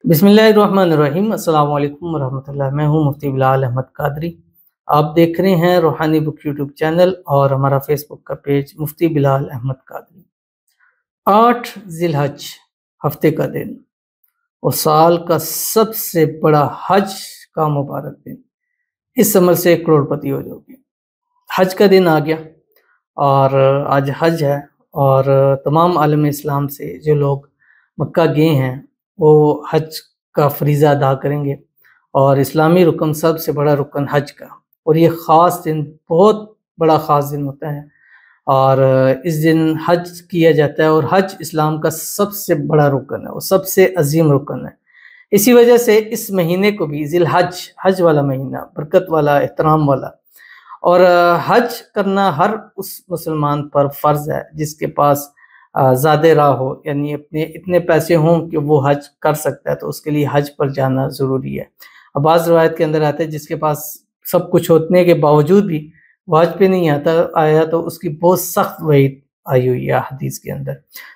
बिस्मिल्लाहिर्रहमानिर्रहीम। अस्सलाम वालेकुम वरहमतुल्लाह। मैं हूँ मुफ्ती बिलाल अहमद कादरी। आप देख रहे हैं रूहानी बुक यूट्यूब चैनल और हमारा फेसबुक का पेज मुफ्ती बिलाल अहमद कादरी। 8 जिलहज हफ्ते का दिन और साल का सबसे बड़ा हज का मुबारक दिन। इस अमल से करोड़पति हो जाओगे। हज का दिन आ गया और आज हज है और तमाम आलम इस्लाम से जो लोग मक्का गए हैं वो हज का फरीज़ा अदा करेंगे और इस्लामी रुकन सबसे बड़ा रुकन हज का, और ये ख़ास दिन बहुत बड़ा ख़ास दिन होता है और इस दिन हज किया जाता है और हज इस्लाम का सबसे बड़ा रुकन है और सबसे अजीम रुकन है। इसी वजह से इस महीने को भी जिल हज, हज वाला महीना, बरकत वाला, एहतराम वाला, और हज करना हर उस मुसलमान पर फ़र्ज़ है जिसके पास ज़्यादा राह हो, यानी अपने इतने पैसे हों कि वो हज कर सकता है, तो उसके लिए हज पर जाना ज़रूरी है। अब बाज़ रवायत के अंदर आता है जिसके पास सब कुछ होने के बावजूद भी वो हज पे नहीं आया तो उसकी बहुत सख्त वईद आई हुई है हदीस के अंदर।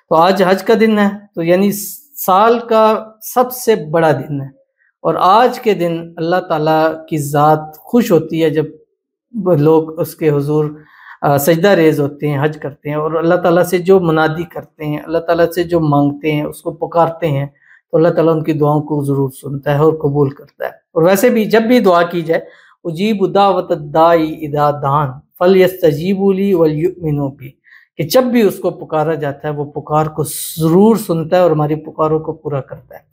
तो आज हज का दिन है, तो यानी साल का सबसे बड़ा दिन है और आज के दिन अल्लाह ताला की ज़ात खुश होती है जब लोग उसके हुजूर सजदा रेज होते हैं, हज करते हैं और अल्लाह ताला से जो मुनादी करते हैं, अल्लाह ताला से जो मांगते हैं, उसको पुकारते हैं, तो अल्लाह ताला उनकी दुआओं को ज़रूर सुनता है और कबूल करता है। और वैसे भी जब भी दुआ की जाए, उजीबु दावत दाई इदा दान फलयस्तजीबू ली वलयुमिनू बी, कि जब भी उसको पुकारा जाता है वो पुकार को ज़रूर सुनता है और हमारी पुकारों को पूरा करता है।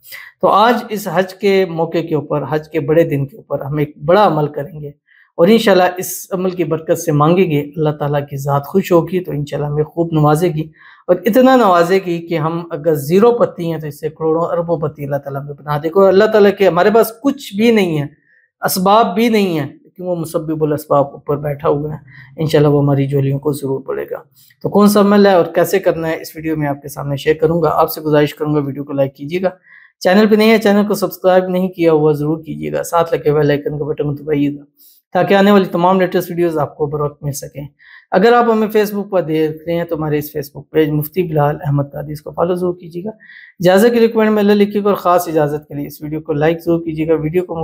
तो आज इस हज के मौके के ऊपर, हज के बड़े दिन के ऊपर हम एक बड़ा अमल करेंगे और इंशाल्लाह इस अमल की बरकत से मांगेंगे, अल्लाह ताला की ज़ात खुश होगी तो इंशाल्लाह हमें खूब नवाजेगी और इतना नवाजेगी कि हम अगर ज़ीरो पति हैं तो इससे करोड़ों अरबों पति अल्लाह ताला हमें बना देगा। अल्लाह ताला के हमारे पास कुछ भी नहीं है, असबाब भी नहीं है, लेकिन वो मुसब्बिबुल असबाब ऊपर बैठा हुआ है, इंशाल्लाह वो हमारी झोलियों को ज़रूर पड़ेगा। तो कौन सा अमल है और कैसे करना है इस वीडियो में आपके सामने शेयर करूँगा। आपसे गुजारिश करूँगा वीडियो को लाइक कीजिएगा, चैनल पर नहीं है चैनल को सब्सक्राइब नहीं किया हुआ ज़रूर कीजिएगा, साथ लगे बेल आइकन का बटन को दबाइएगा ताकि आने वाली तमाम लेटेस्ट वीडियोस आपको बर वक्त मिल सकें। अगर आप हमें फेसबुक पर देख रहे हैं तो हमारे इस फेसबुक पेज मुफ्ती बिलाल अहमद कादरी को फॉलो जरूर कीजिएगा। इजाज़त के लिए कमेंट में लिखिएगा और ख़ास इजाज़त के लिए इस वीडियो को लाइक ज़रूर कीजिएगा। वीडियो को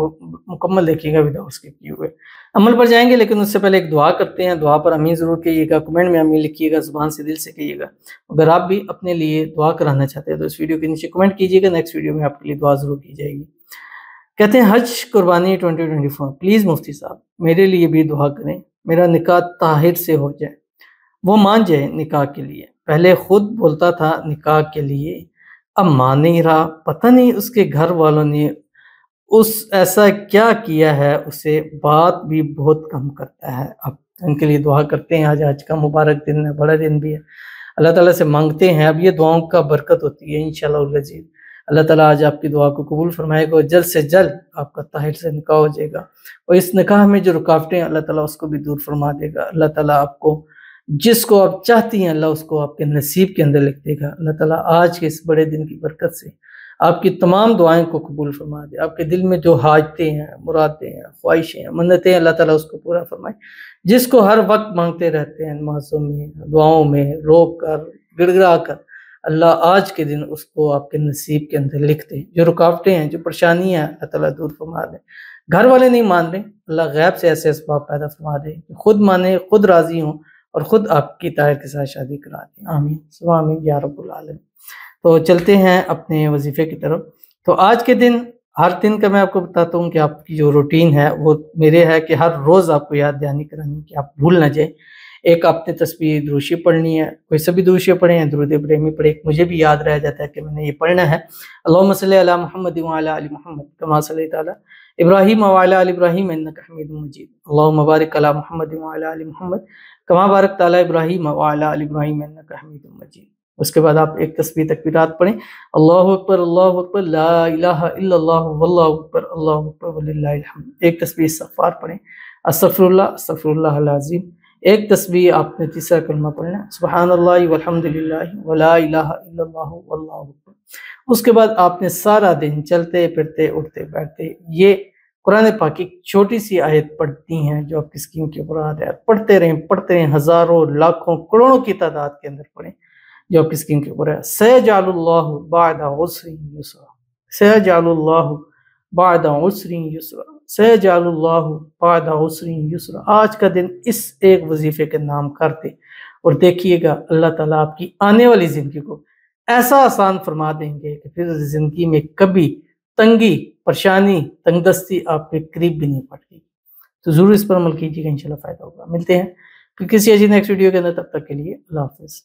मुकम्मल देखिएगा विदाउट स्किप किए हुए। अमल पर जाएंगे लेकिन उससे पहले एक दुआ करते हैं। दुआ पर आमीन ज़रूर कहिएगा, कमेंट में आमीन लिखिएगा, ज़ुबान से दिल से कहिएगा। अगर आप भी अपने लिए दुआ कराना चाहते हैं तो इस वीडियो के नीचे कमेंट कीजिएगा, नेक्स्ट वीडियो में आपके लिए दुआ ज़रूर की जाएगी। कहते हैं हज कुर्बानी 2024, प्लीज़ मुफ्ती साहब मेरे लिए भी दुआ करें, मेरा निकाह ताहिर से हो जाए, वो मान जाए निकाह के लिए। पहले खुद बोलता था निकाह के लिए, अब मान नहीं रहा, पता नहीं उसके घर वालों ने उस ऐसा क्या किया है, उसे बात भी बहुत कम करता है। अब उनके लिए दुआ करते हैं। आज हज का मुबारक दिन है, बड़ा दिन भी है, अल्लाह ताला से मांगते हैं। अब ये दुआओं का बरकत होती है इंशाअल्लाह अज़ीज़। अल्लाह ताला आज आपकी दुआ को कबूल फरमाएगा और जल्द से जल्द आपका ताहिर से निकाह हो जाएगा और इस निकाह में जो रुकावटें अल्लाह ताला उसको भी दूर फरमा देगा। अल्लाह ताला आपको जिसको आप चाहती हैं अल्लाह उसको आपके नसीब के अंदर लिख देगा। अल्लाह ताला आज के इस बड़े दिन की बरकत से आपकी तमाम दुआएं को कबूल फरमा दे। आपके दिल में जो हाजतें हैं, मुरादें हैं, ख्वाहिशें हैं, मन्नतें हैं, अल्लाह ताला उसको पूरा फरमाए। जिसको हर वक्त मांगते रहते हैं नमाज़ों में, दुआओं में, रो कर गिड़गिड़ा कर, अल्लाह आज के दिन उसको आपके नसीब के अंदर लिख दे। जो रुकावटें हैं, जो परेशानियाँ हैं, अल्लाह ताला दूर फरमा दे। घर वाले नहीं मान रहे, अल्लाह गैब से ऐसे असबाब पैदा फरमा दे, खुद माने, खुद राज़ी हों और ख़ुद आपकी ताहिर के साथ शादी करा दें। आमीन सुम्मा आमीन या रब्बुल आलमीन। तो चलते हैं अपने वजीफ़े की तरफ। तो आज के दिन, हर दिन का मैं आपको बताता हूँ कि आपकी जो रूटीन है वो मेरे है कि हर रोज़ आपको याद दहानी करानी कि आप भूल ना जाए। एक आपने तस्बीह दुरूशी पढ़नी है, कोई सभी दुरूशी पढ़े हैं, दुरूद इब्राहिमी पढ़े, मुझे भी याद रह जाता है कि मैंने ये पढ़ना है। अल्लाहुम्मा सल्ली अला मुहम्मद व अला आलि मुहम्मद कमा सल्लैता अला इब्राहीम व अला आलि इब्राहीम इन्नका हमीदुम मजीद। अल्लाहुम्मा बारिक अला मुहम्मद व अला आलि मुहम्मद कमा बारकता अला इब्राहीम व अला आलि इब्राहीम इन्नका हमीदुम मजीद। उसके बाद आप एक तस्बीह तकबीरात पढ़ें, अल्लाहु अकबर ला इलाहा इल्लल्लाह वल्लाहु अकबर वलिल्लाहिल हम्द। एक तस्बीह इस्तिग़फ़ार पढ़ें, अस्तग़फ़िरुल्लाह अस्तग़फ़िरुल्लाहल अज़ीम। एक तस्बीह आपने तीसरा कलमा पढ़ना है, सुब्हानल्लाहि वल्हम्दुलिल्लाहि वला इलाहा इल्लल्लाह वल्लाहु अकबर। उसके बाद आपने सारा दिन चलते फिरते उठते बैठते ये कुरान पाक की छोटी सी आयत पढ़ती हैं जो आपकी स्क्रीन के ऊपर आ रहा है। पढ़ते रहें, हज़ारों लाखों करोड़ों की तादाद के अंदर पढ़ें जो आपकी स्क्रीन के ऊपर है। सयजअलुल्लाहु बअदा उसरि युसरा, سَيَجْعَلُ اللَّهُ بَعْدَ عُسْرٍ يُسْرًا، سَيَجْعَلُ اللَّهُ بَعْدَ عُسْرٍ يُسْرًا۔ آج کا دن اس ایک وظیفے کے نام کرتے اور دیکھیے گا اللہ تعالیٰ آپ کی آنے والی زندگی کو ایسا آسان فرما دیں گے کہ پھر زندگی میں کبھی تنگی، پریشانی، تنگ دستی آپ کے قریب بھی نہیں پڑتی۔ تو ضرور اس پر عمل کیجیے گا، انشاءاللہ فائدہ ہوگا۔ ملتے ہیں پھر کسی ایسی نیکسٹ ویڈیو کے اندر، تب تک کے لیے اللہ حافظ۔